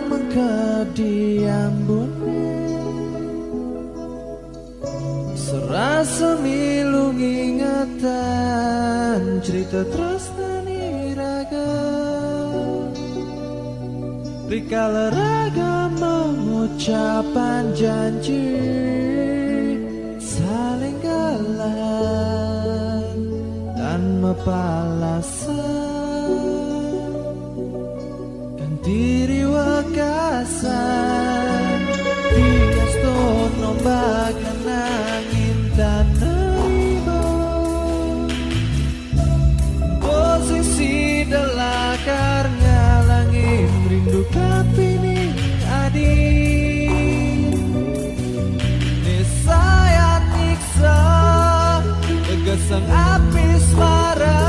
Kang mengkep di ambune serasa milu ingatan cerita tresnani raga rikala raga mengucapan janji saling galan tanpa balasan kan diri wakasan bias tono bagan angin tanah posisi delakar ngalangin rindu kapini adi nisayat nyiksa kegesang api suara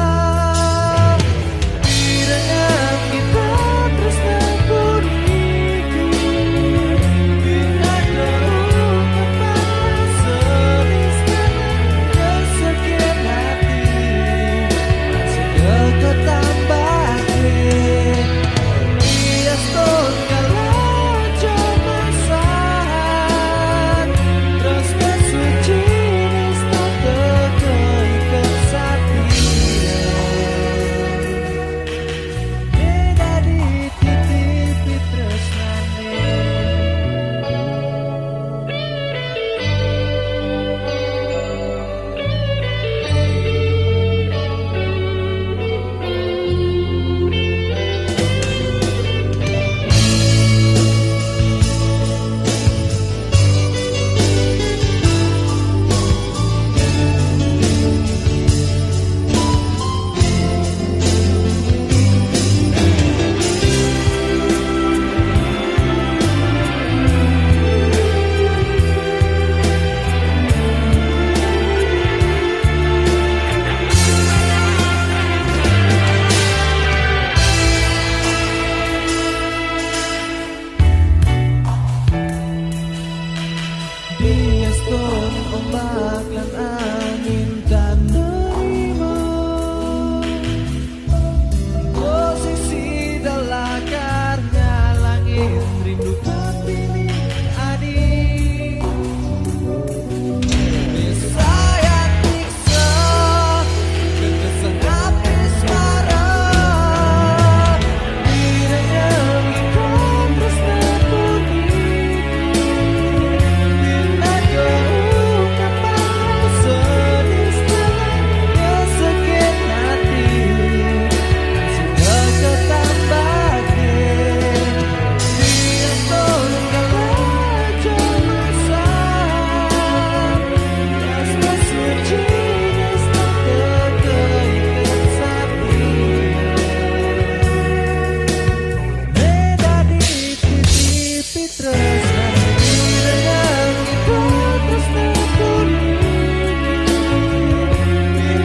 ombak dan angin tak nerima posisi dalakarnya langit rindu kapini adi nisayat nyiksa kegesang api suara kiranya ikon terus terpuni bila kau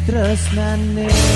tresnane